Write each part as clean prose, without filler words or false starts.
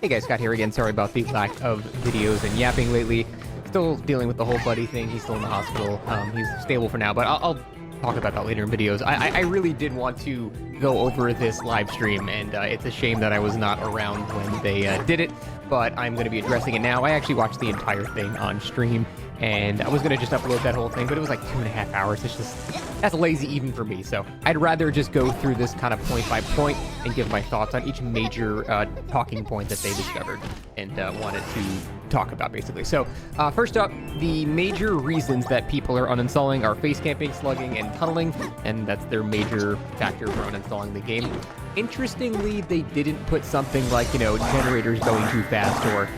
Hey guys, Scott here again. Sorry about the lack of videos and yapping lately. Still dealing with the whole buddy thing. He's still in the hospital. He's stable for now, but I'll talk about that later in videos. I really did want to go over this live stream, and it's a shame that I was not around when they did it, but I'm going to be addressing it now. I actually watched the entire thing on stream, and I was going to just upload that whole thing, but it was like 2.5 hours. It's just, that's lazy even for me. So I'd rather just go through this kind of point by point and give my thoughts on each major talking point that they discovered and wanted to talk about, basically. So first up, the major reasons that people are uninstalling are face camping, slugging, and tunneling, and that's their major factor for uninstalling the game. Interestingly, they didn't put something like, generators going too fast or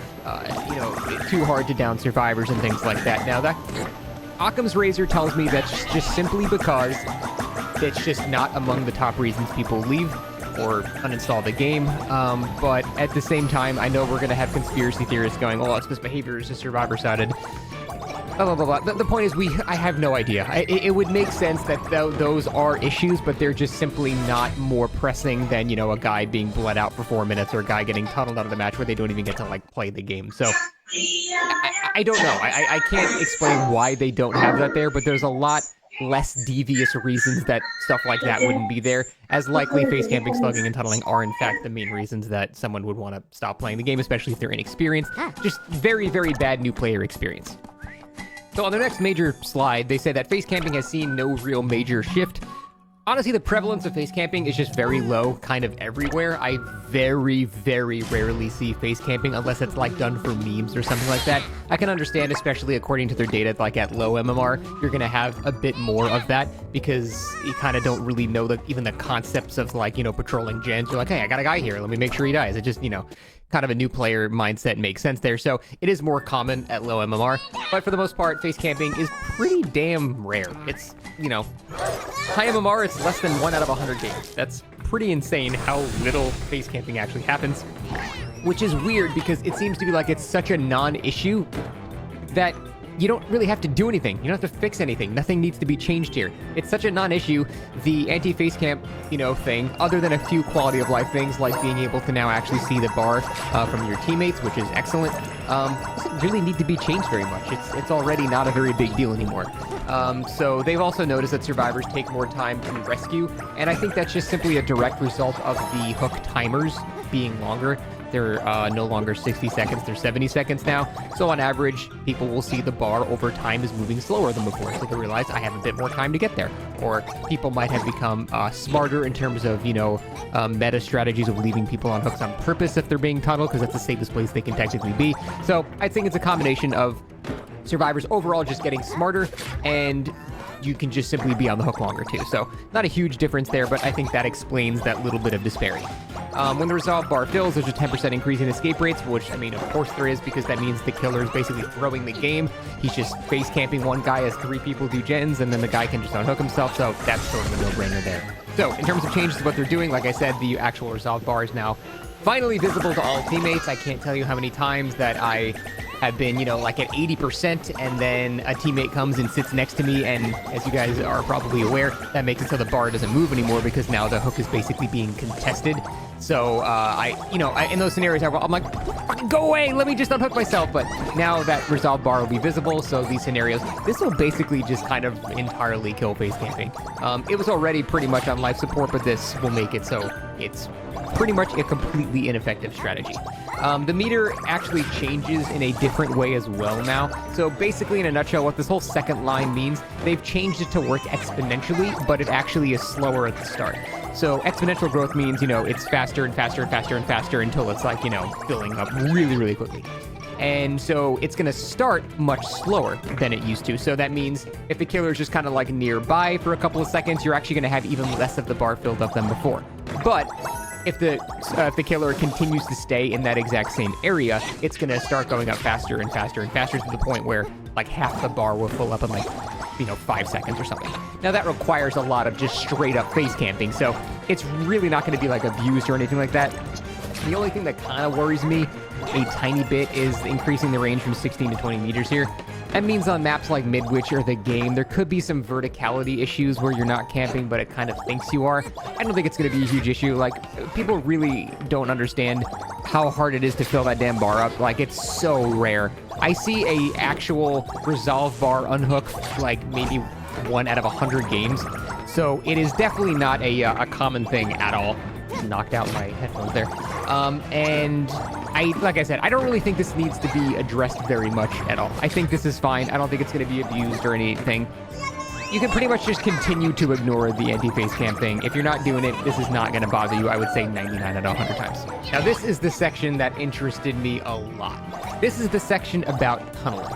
too hard to down survivors and things like that. Now, that Occam's Razor tells me that's just simply because it's just not among the top reasons people leave or uninstall the game. But at the same time, I know we're going to have conspiracy theorists going, oh, it's this behavior is just survivor-sided. Blah, blah, blah, blah. The point is, I have no idea. It would make sense that those are issues, but they're just simply not more pressing than, a guy being bled out for 4 minutes or a guy getting tunneled out of the match where they don't even get to, play the game. So, I don't know. I can't explain why they don't have that there, but there's a lot less devious reasons that stuff like that wouldn't be there, as likely face camping, slugging, and tunneling are in fact the main reasons that someone would want to stop playing the game, especially if they're inexperienced. Just very, very bad new player experience. So on their next major slide, they say that face camping has seen no real major shift. Honestly, the prevalence of face camping is just very low, kind of everywhere. I very, very rarely see face camping unless it's done for memes or something like that. I can understand, especially according to their data, at low MMR, you're going to have a bit more of that because you kind of don't really know even the concepts of patrolling gens. You're like, hey, I got a guy here. Let me make sure he dies. It just, kind of a new player mindset makes sense there. So it is more common at low MMR, but for the most part, face camping is pretty damn rare. It's, high MMR, it's less than 1 out of 100 games. That's pretty insane how little face camping actually happens, which is weird because it seems to be like it's such a non-issue that you don't really have to do anything. You don't have to fix anything. Nothing needs to be changed here. It's such a non-issue. The anti-face camp, thing, other than a few quality of life things like being able to now actually see the bar from your teammates, which is excellent, doesn't really need to be changed very much. It's already not a very big deal anymore. So they've also noticed that survivors take more time to rescue, and I think that's just simply a direct result of the hook timers being longer. They're no longer 60 seconds, they're 70 seconds now. So on average, people will see the bar over time is moving slower than before. So they realize I have a bit more time to get there. Or people might have become smarter in terms of, meta strategies of leaving people on hooks on purpose if they're being tunneled, because that's the safest place they can technically be. So I think it's a combination of survivors overall just getting smarter, and you can just simply be on the hook longer too. So not a huge difference there, but I think that explains that little bit of disparity. When the resolve bar fills, there's a 10% increase in escape rates, which, of course there is, because that means the killer is basically throwing the game. He's just face camping one guy as 3 people do gens, and then the guy can just unhook himself, so that's sort of a no-brainer there. So in terms of changes to what they're doing, like I said, the actual resolve bar is now finally visible to all teammates. I can't tell you how many times that I have been, at 80%, and then a teammate comes and sits next to me, and as you guys are probably aware, that makes it so the bar doesn't move anymore because now the hook is basically being contested. So, in those scenarios, I'm like, fucking go away, let me just unhook myself. But now that resolve bar will be visible, so these scenarios, this will basically just kind of entirely kill face camping. It was already pretty much on life support, but this will make it so it's pretty much a completely ineffective strategy. The meter actually changes in a different way as well now. So basically, in a nutshell, what this whole second line means, they've changed it to work exponentially, but it actually is slower at the start. So exponential growth means, it's faster and faster and faster and faster until it's filling up really, really quickly. And so it's going to start much slower than it used to. So that means if the killer is just kind of nearby for a couple of seconds, you're actually going to have even less of the bar filled up than before. But if the killer continues to stay in that exact same area, it's going to start going up faster and faster and faster to the point where half the bar will fill up in 5 seconds or something. Now that requires a lot of just straight up face camping, so it's really not going to be abused or anything like that. The only thing that kind of worries me a tiny bit is increasing the range from 16 to 20 meters here. That means on maps like Midwich or the game, there could be some verticality issues where you're not camping, but it kind of thinks you are. I don't think it's going to be a huge issue. Like, people really don't understand how hard it is to fill that damn bar up. Like, it's so rare. I see a actual resolve bar unhook, like, maybe 1 out of 100 games. So it is definitely not a common thing at all. Knocked out my headphones there. And like I said, I don't really think this needs to be addressed very much at all. I think this is fine. I don't think it's going to be abused or anything. You can pretty much just continue to ignore the anti-face cam thing. If you're not doing it, this is not going to bother you, I would say 99 out of 100 times. Now, this is the section that interested me a lot. This is the section about tunneling.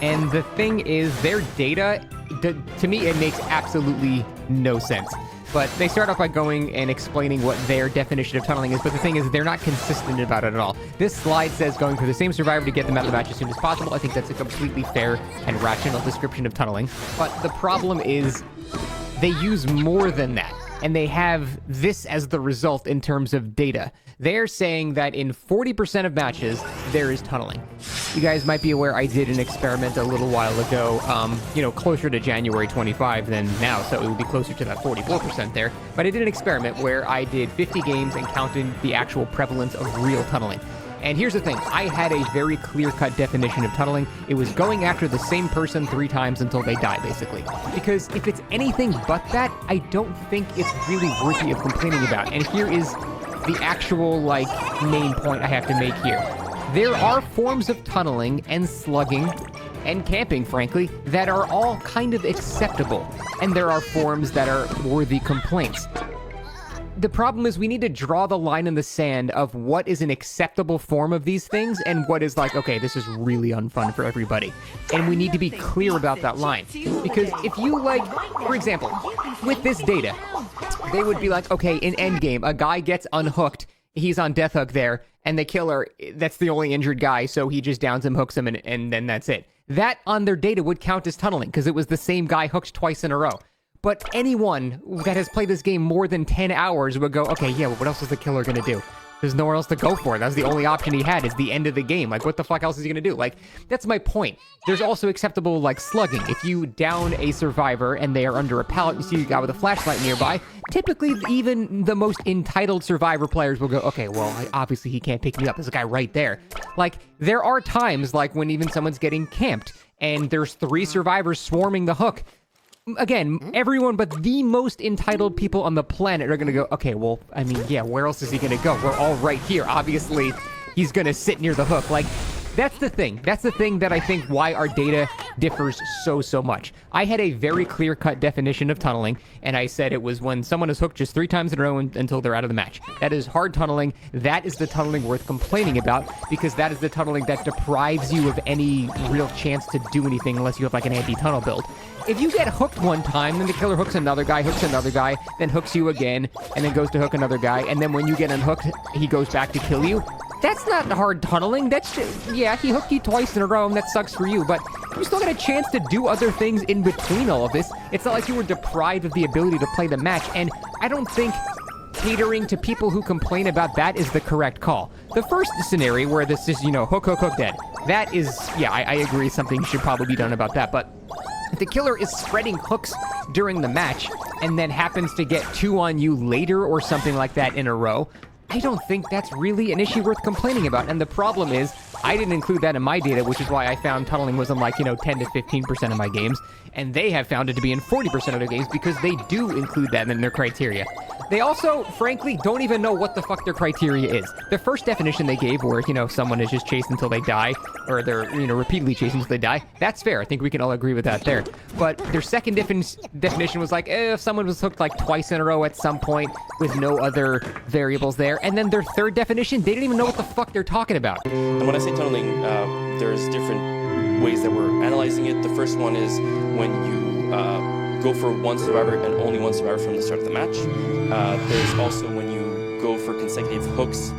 And the thing is, their data, to me, it makes absolutely no sense. But they start off by going and explaining what their definition of tunneling is, but the thing is, they're not consistent about it at all. This slide says going for the same survivor to get them out of the match as soon as possible. I think that's a completely fair and rational description of tunneling. But the problem is, they use more than that, and they have this as the result in terms of data. They're saying that in 40% of matches, there is tunneling. You guys might be aware I did an experiment a little while ago, closer to January 25 than now, so it would be closer to that 44% there. But I did an experiment where I did 50 games and counted the actual prevalence of real tunneling. And here's the thing, I had a very clear-cut definition of tunneling. It was going after the same person 3 times until they die, basically. Because if it's anything but that, I don't think it's really worthy of complaining about. And here is the actual, main point I have to make here. There are forms of tunneling and slugging and camping, frankly, that are all kind of acceptable. And there are forms that are worthy complaints. The problem is we need to draw the line in the sand of what is an acceptable form of these things and what is like, okay, this is really unfun for everybody. And we need to be clear about that line. Because if you for example, with this data, they would be like, okay, in Endgame, a guy gets unhooked, he's on death hook there, and the killer, that's the only injured guy, so he just downs him, hooks him, and then that's it. That on their data would count as tunneling, because it was the same guy hooked twice in a row. But anyone that has played this game more than 10 hours would go, okay, yeah, well, what else is the killer going to do? There's nowhere else to go for. That's the only option he had, is the end of the game. Like, what the fuck else is he going to do? Like, that's my point. There's also acceptable, slugging. If you down a survivor and they are under a pallet, you see a guy with a flashlight nearby, typically even the most entitled survivor players will go, okay, well, obviously he can't pick me up. There's a guy right there. There are times, when even someone's getting camped, and there's 3 survivors swarming the hook. Again, everyone but the most entitled people on the planet are going to go, okay, well, I mean, yeah, where else is he going to go? We're all right here. Obviously, he's going to sit near the hook. That's the thing. That's the thing that I think why our data differs so much. I had a very clear-cut definition of tunneling, and I said it was when someone is hooked just 3 times in a row until they're out of the match. That is hard tunneling. That is the tunneling worth complaining about, because that is the tunneling that deprives you of any real chance to do anything unless you have an anti-tunnel build. If you get hooked one time, then the killer hooks another guy, then hooks you again, and then goes to hook another guy, and then when you get unhooked, he goes back to kill you. That's not hard tunneling. That's just, yeah, he hooked you twice in a row, and that sucks for you, but you still got a chance to do other things in between all of this. It's not like you were deprived of the ability to play the match, and I don't think catering to people who complain about that is the correct call. The first scenario where this is, hook, dead. That is, yeah, I agree something should probably be done about that, but if the killer is spreading hooks during the match and then happens to get 2 on you later or something like that in a row, I don't think that's really an issue worth complaining about. And the problem is, I didn't include that in my data, which is why I found tunneling was in 10 to 15% of my games. And they have found it to be in 40% of their games because they do include that in their criteria. They also, frankly, don't even know what the fuck their criteria is. The first definition they gave where, someone is just chased until they die, or they're, repeatedly chased until they die, that's fair. I think we can all agree with that there. But their second definition was if someone was hooked twice in a row at some point with no other variables there. And then their third definition, they didn't even know what the fuck they're talking about. And when I say tunneling, there's different ways that we're analyzing it. The first one is when you go for 1 survivor and only 1 survivor from the start of the match. There's also when you go for consecutive hooks,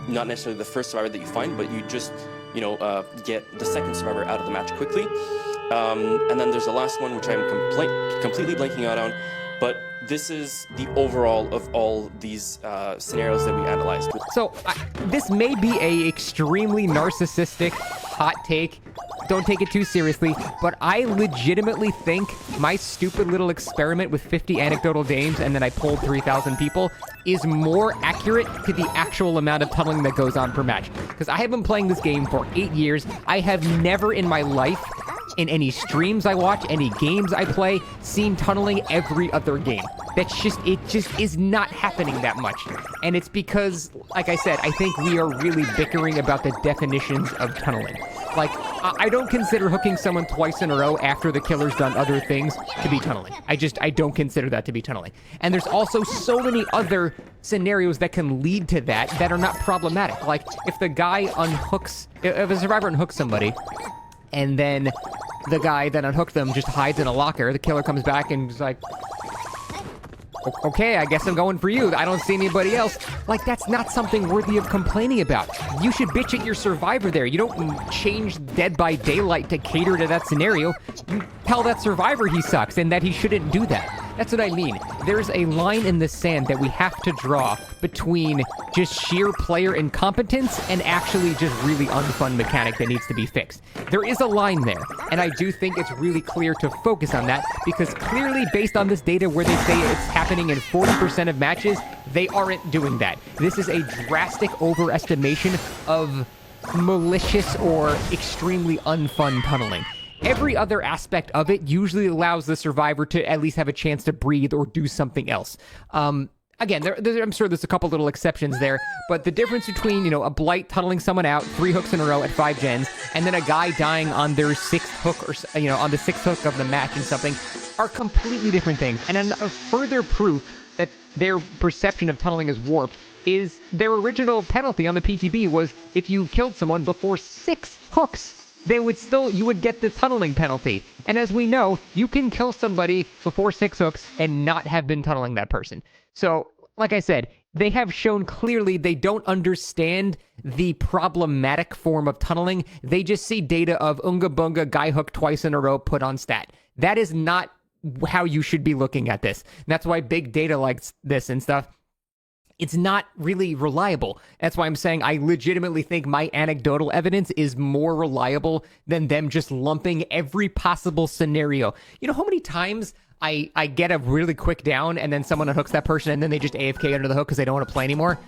not necessarily the first survivor that you find, but you just, get the second survivor out of the match quickly. And then there's the last one, which I'm completely blanking out on, but this is the overall of all these scenarios that we analyzed. So this may be a extremely narcissistic hot take. Don't take it too seriously, but I legitimately think my stupid little experiment with 50 anecdotal games and then I polled 3,000 people is more accurate to the actual amount of tunneling that goes on per match. Because I have been playing this game for 8 years. I have never in my life, in any streams I watch, any games I play, seen tunneling every other game. It just is not happening that much. And it's because, like I said, I think we are really bickering about the definitions of tunneling. Like, I don't consider hooking someone twice in a row after the killer's done other things to be tunneling. I don't consider that to be tunneling. And there's also so many other scenarios that can lead to that are not problematic. Like, if the guy if a survivor unhooks somebody, and then the guy that unhooked them just hides in a locker, the killer comes back and is like, okay, I guess I'm going for you. I don't see anybody else. Like, that's not something worthy of complaining about. You should bitch at your survivor there. You don't change Dead by Daylight to cater to that scenario. You tell that survivor he sucks and that he shouldn't do that. That's what I mean. There's a line in the sand that we have to draw between just sheer player incompetence and actually just really unfun mechanic that needs to be fixed. There is a line there, and I do think it's really clear to focus on that, because clearly, based on this data where they say it's happening in 40% of matches, they aren't doing that. This is a drastic overestimation of malicious or extremely unfun tunneling. Every other aspect of it usually allows the survivor to at least have a chance to breathe or do something else. Again, I'm sure there's a couple little exceptions there, but the difference between, a blight tunneling someone out 3 hooks in a row at 5 gens, and then a guy dying on their 6th hook or, on the 6th hook of the match and something, are completely different things. And a further proof that their perception of tunneling is warped is their original penalty on the PTB was if you killed someone before 6 hooks, you would get the tunneling penalty. And as we know, you can kill somebody before 6 hooks and not have been tunneling that person. So, like I said, they have shown clearly they don't understand the problematic form of tunneling. They just see data of Unga Bunga, guy hooked twice in a row, put on stat. That is not how you should be looking at this. And that's why big data like this and stuff, it's not really reliable. That's why I'm saying I legitimately think my anecdotal evidence is more reliable than them just lumping every possible scenario. You know how many times I get a really quick down and then someone unhooks that person and then they just AFK under the hook because they don't want to play anymore?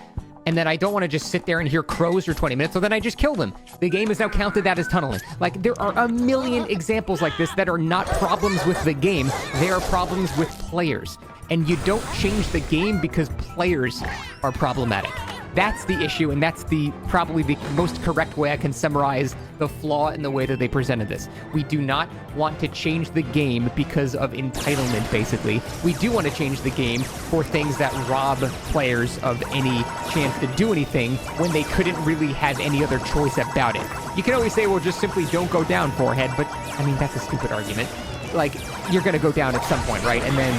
And then I don't want to just sit there and hear crows for 20 minutes, so then I just kill them. The game has now counted that as tunneling. Like, there are a million examples like this that are not problems with the game. They are problems with players. And you don't change the game because players are problematic. That's the issue, and that's probably the most correct way I can summarize the flaw in the way that they presented this. We do not want to change the game because of entitlement, basically. We do want to change the game for things that rob players of any chance to do anything when they couldn't really have any other choice about it. You can always say, well, just simply don't go down, forehead, but, I mean, that's a stupid argument. Like, you're going to go down at some point, right? And then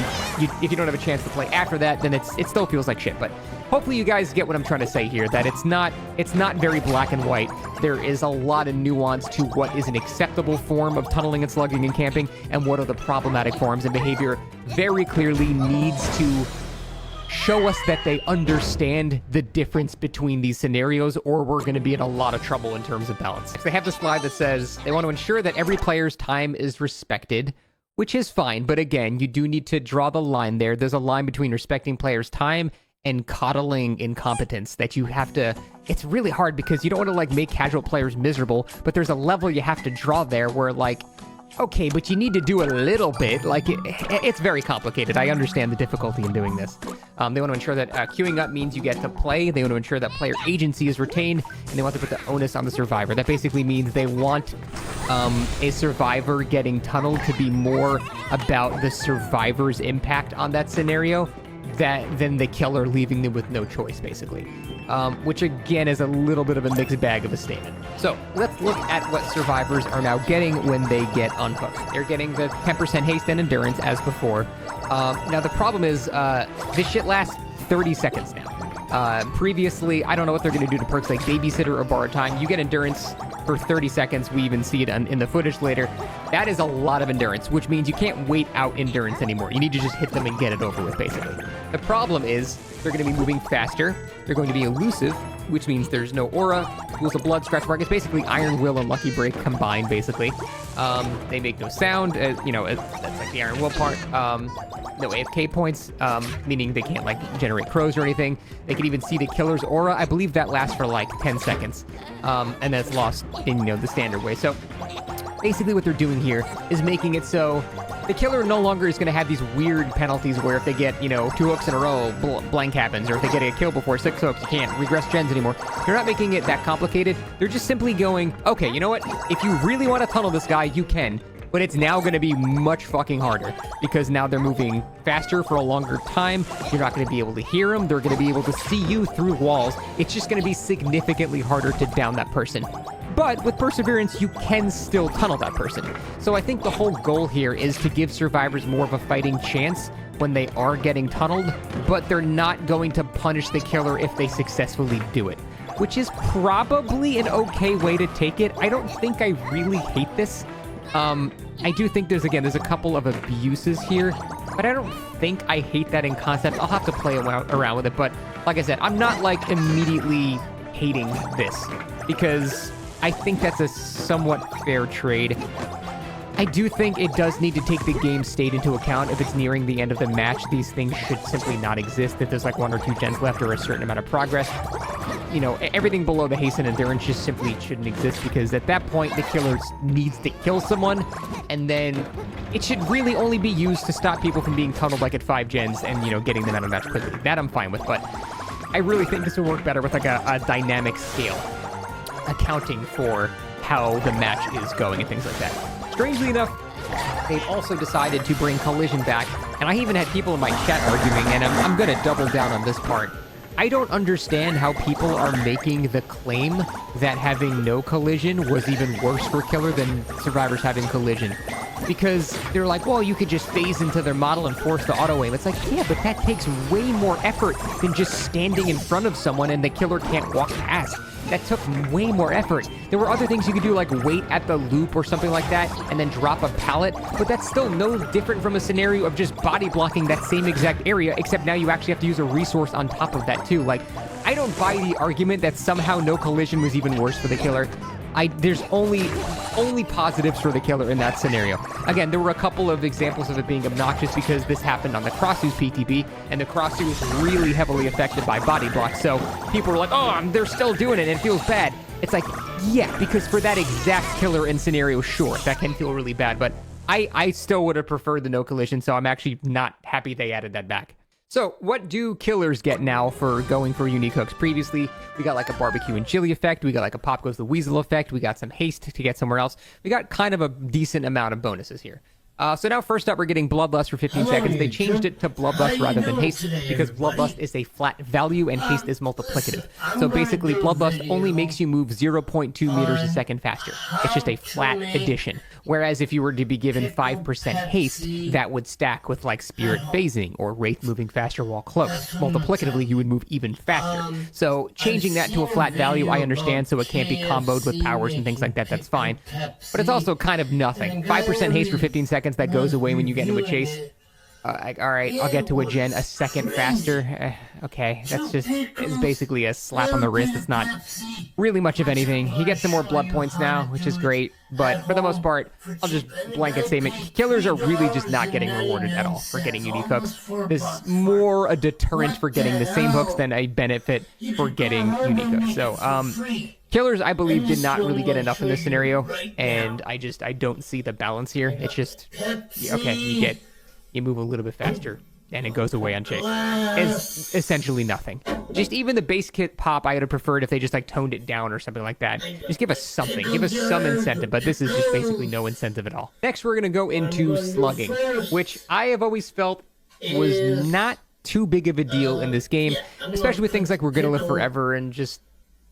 if you don't have a chance to play after that, then it still feels like shit. But hopefully you guys get what I'm trying to say here, that it's not very black and white. There is a lot of nuance to what is an acceptable form of tunneling and slugging and camping, and what are the problematic forms, and behavior very clearly needs to show us that they understand the difference between these scenarios, or we're going to be in a lot of trouble in terms of balance. They have the slide that says they want to ensure that every player's time is respected, which is fine, but again, you do need to draw the line there. There's a line between respecting players' time and coddling incompetence that you have to... It's really hard because you don't want to, make casual players miserable, but there's a level you have to draw there where, okay, but you need to do a little bit. It's very complicated. I understand the difficulty in doing this. They want to ensure that queuing up means you get to play. They want to ensure that player agency is retained, and they want to put the onus on the survivor. That basically means they want a survivor getting tunneled to be more about the survivor's impact on that scenario than the killer leaving them with no choice, basically. Which again is a little bit of a mixed bag of a statement. So let's look at what survivors are now getting when they get unhooked. They're getting the 10% haste and endurance as before. Now the problem is this shit lasts 30 seconds now. Previously, I don't know what they're going to do to perks like babysitter or borrowed time. You get endurance for 30 seconds. We even see it in the footage later. That is a lot of endurance, which means you can't wait out endurance anymore. You need to just hit them and get it over with, basically. The problem is they're going to be moving faster. They're going to be elusive, which means there's no aura, pools of blood, scratch mark. It's basically Iron Will and Lucky Break combined, basically. They make no sound, that's like the Iron Will part. No AFK points, meaning they can't, like, generate crows or anything. They can even see the killer's aura. I believe that lasts for, like, 10 seconds. And that's lost in, the standard way. So basically what they're doing here is making it so the killer no longer is going to have these weird penalties where if they get, 2 hooks in a row, blank happens, or if they get a kill before 6 hooks, you can't regress gens anymore. They're not making it that complicated. They're just simply going, okay, you know what? If you really want to tunnel this guy, you can. But it's now going to be much fucking harder because now they're moving faster for a longer time. You're not going to be able to hear them. They're going to be able to see you through walls. It's just going to be significantly harder to down that person. But with Perseverance, you can still tunnel that person. So I think the whole goal here is to give survivors more of a fighting chance when they are getting tunneled, but they're not going to punish the killer if they successfully do it, which is probably an okay way to take it. I don't think I really hate this. I do think there's a couple of abuses here, but I don't think I hate that in concept. I'll have to play around with it, but like I said, I'm not, like, immediately hating this, because I think that's a somewhat fair trade. I do think it does need to take the game state into account. If it's nearing the end of the match, these things should simply not exist. If there's, like, 1 or 2 gens left or a certain amount of progress, everything below the haste and endurance just simply shouldn't exist, because at that point, the killer needs to kill someone, and then it should really only be used to stop people from being tunneled, like, at 5 gens and, getting them out of the match quickly. That I'm fine with, but I really think this would work better with, like, a dynamic scale, accounting for how the match is going and things like that. Strangely enough, they've also decided to bring collision back, and I even had people in my chat arguing, and I'm going to double down on this part. I don't understand how people are making the claim that having no collision was even worse for killer than survivors having collision. Because they're like, well, you could just phase into their model and force the auto aim. It's like, yeah, but that takes way more effort than just standing in front of someone and the killer can't walk past. That took way more effort. There were other things you could do, like wait at the loop or something like that, and then drop a pallet, but that's still no different from a scenario of just body blocking that same exact area, except now you actually have to use a resource on top of that too. Like, I don't buy the argument that somehow no collision was even worse for the killer. There's only positives for the killer in that scenario. Again, there were a couple of examples of it being obnoxious because this happened on the Crossu's PTB, and the Crossu was really heavily affected by body blocks, so people were like, oh, they're still doing it, and it feels bad. It's like, yeah, because for that exact killer and scenario, sure, that can feel really bad, but I still would have preferred the no collision, so I'm actually not happy they added that back. So, what do killers get now for going for unique hooks? Previously, we got like a barbecue and chili effect, we got like a pop goes the weasel effect, we got some haste to get somewhere else. We got kind of a decent amount of bonuses here. So now first up, we're getting Bloodlust for 15 seconds. They changed it to Bloodlust rather than Haste because Bloodlust is a flat value and Haste is multiplicative. So basically, Bloodlust only makes you move 0.2 meters a second faster. It's just a flat addition. Whereas if you were to be given 5% Haste, that would stack with like Spirit Phasing or Wraith moving faster while cloaked. Multiplicatively, you would move even faster. So changing that to a flat value, I understand, so it can't be comboed with powers and things like that, that's fine. But it's also kind of nothing. 5% Haste for 15 seconds, that goes away when you get into a chase. Alright, I'll get to a gen a second faster. Okay, it's basically a slap on the wrist. It's not really much of anything. He gets some more blood points now, which is great. But for the most part, I'll just blanket statement. Killers are really just not getting rewarded at all for getting unique hooks. This is more a deterrent for getting the same hooks than a benefit for getting unique hooks. So, killers, I believe, did not really get enough in this scenario, and I don't see the balance here. It's just, okay, you move a little bit faster, and it goes away on chase. It's essentially nothing. Just even the base kit pop, I would have preferred if they just like toned it down or something like that. Just give us something. Give us some incentive, but this is just basically no incentive at all. Next, we're going to go into Slugging, which I have always felt was not too big of a deal in this game, especially with things like We're Gonna Live Forever and just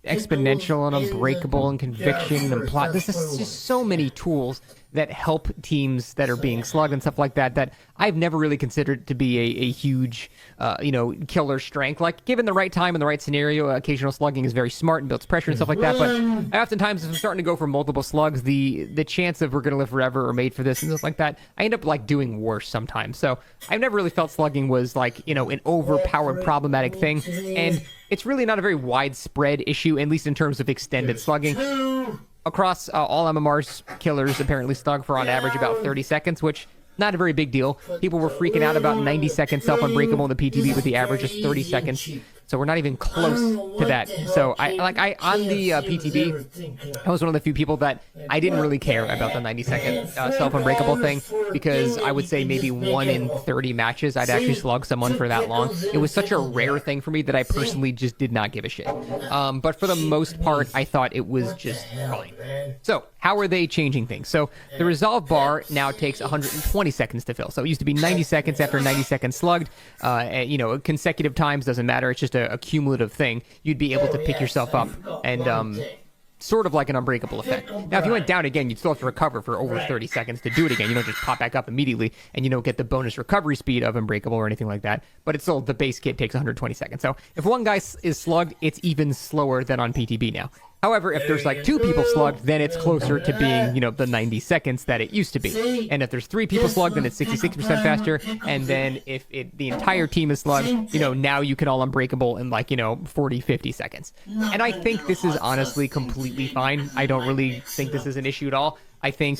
Exponential and Unbreakable and Conviction and Plot. This is just so many tools that help teams that are being slugged and stuff like that, that I've never really considered to be a huge, killer strength. Like, given the right time and the right scenario, occasional slugging is very smart and builds pressure and stuff like that. But I oftentimes, if I'm starting to go for multiple slugs, the chance of we're going to live forever or made for this and stuff like that, I end up like doing worse sometimes. So I've never really felt slugging was like, an overpowered problematic thing. And it's really not a very widespread issue, at least in terms of extended slugging. Across all MMRs, killers apparently slug for on average about 30 seconds, which not a very big deal. People were freaking out about 90-second self-unbreakable in the PTB with the average of 30 seconds. So we're not even close to that. So on the PTB, I was one of the few people that I didn't really care about the 90-second self-unbreakable thing, because I would say maybe 1 in 30 matches I'd actually slug someone for that long. It was such a rare thing for me that I personally just did not give a shit. But for the most part, I thought it was just fine. So how are they changing things? So the resolve bar now takes 120 seconds to fill. So it used to be 90 seconds after 90 seconds slugged. Consecutive times doesn't matter. It's just a cumulative thing. You'd be able to pick yourself up and sort of like an unbreakable effect. Now, if you went down again, you'd still have to recover for over 30 seconds to do it again. You don't just pop back up immediately, and you don't get the bonus recovery speed of unbreakable or anything like that. But it's still, the base kit takes 120 seconds. So if one guy is slugged, it's even slower than on PTB now. However, if there's like 2 people slugged, then it's closer to being, the 90 seconds that it used to be. And if there's 3 people slugged, then it's 66% faster. And then if the entire team is slugged, now you can all unbreakable in 40, 50 seconds. And I think this is honestly completely fine. I don't really think this is an issue at all. I think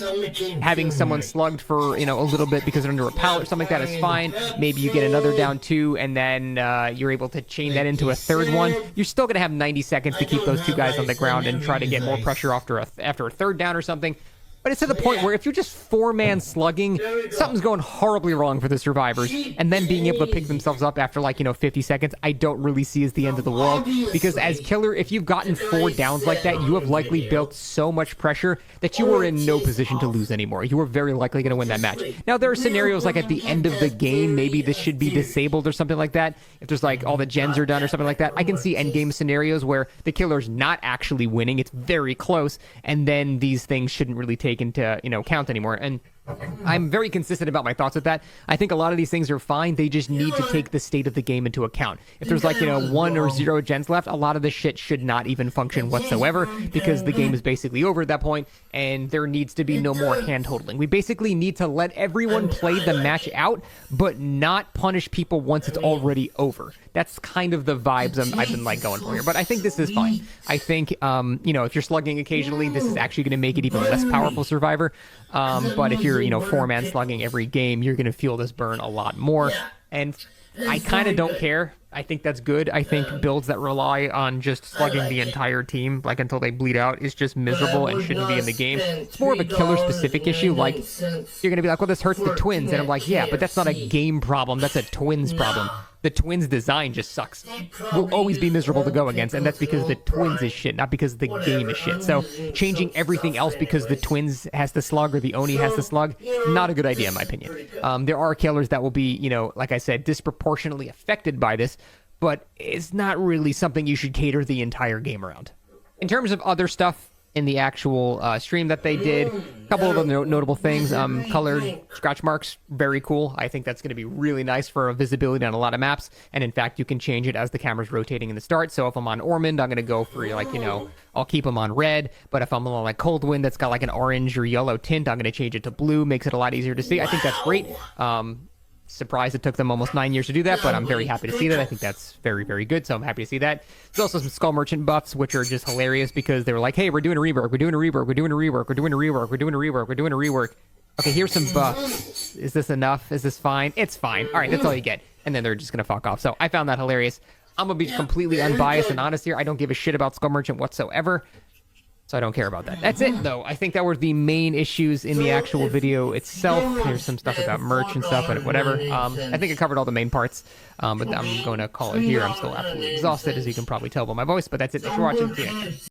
having someone slugged for, a little bit because they're under a pallet or something like that is fine. Maybe you get another down 2, and then you're able to chain that into a third one. You're still going to have 90 seconds to keep those 2 guys on the ground and try to get more pressure after a third down or something. But it's to the point where if you're just 4-man slugging, something's going horribly wrong for the survivors. And then being able to pick themselves up after 50 seconds, I don't really see as the end of the world. Because as killer, if you've gotten 4 downs like that, you have likely built so much pressure that you are in no position to lose anymore. You are very likely going to win that match. Now, there are scenarios like at the end of the game, maybe this should be disabled or something like that. If there's all the gens are done or something like that, I can see endgame scenarios where the killer's not actually winning. It's very close. And then these things shouldn't really take into count anymore. And I'm very consistent about my thoughts with that. I think a lot of these things are fine. They just need to take the state of the game into account. If there's 1 or 0 gens left, a lot of this shit should not even function whatsoever, because the game is basically over at that point, and there needs to be no more hand-holding. We basically need to let everyone play the match out, but not punish people once it's already over. That's kind of the vibes I've been going for here. But I think this is fine. I think, if you're slugging occasionally, this is actually going to make it even less powerful Survivor. But if you're 4-man slugging every game, you're going to feel this burn a lot more. And I kind of don't care. I think that's good. I think builds that rely on just slugging the entire team, until they bleed out, is just miserable and shouldn't be in the game. It's more of a killer-specific issue. You're going to be well, this hurts the Twins. And I'm yeah, but that's not a game problem. That's a Twins problem. The Twins' design just sucks. Will always be miserable to go against, and that's because the Twins is shit, not because the game is shit. So changing everything else because the Twins has the slug or the Oni has the slug, not a good idea in my opinion. There are killers that will be, like I said, disproportionately affected by this, but it's not really something you should cater the entire game around. In terms of other stuff in the actual stream that they did, a couple of the notable things. Colored scratch marks, very cool. I think that's going to be really nice for visibility on a lot of maps. And in fact, you can change it as the camera's rotating in the start. So if I'm on Ormond, I'm going to go for I'll keep them on red. But if I'm on Coldwind that's got an orange or yellow tint, I'm going to change it to blue. Makes it a lot easier to see. I think that's great. Surprised it took them almost 9 years to do that, but I'm very happy to see that. I think that's very, very good, so I'm happy to see that. There's also some Skull Merchant buffs, which are just hilarious because they were hey, we're doing a rework, we're doing a rework, we're doing a rework, we're doing a rework, we're doing a rework, we're doing a rework. Okay, here's some buffs. Is this enough? Is this fine? It's fine. All right, that's all you get. And then they're just going to fuck off. So I found that hilarious. I'm going to be completely unbiased and honest here. I don't give a shit about Skull Merchant whatsoever. So I don't care about that. That's it, though. I think that were the main issues in the actual video itself. There's some stuff about merch and stuff, but whatever. I think I covered all the main parts, but I'm going to call it here. I'm still absolutely exhausted, as you can probably tell by my voice, but that's it. Thanks for watching. See you next time.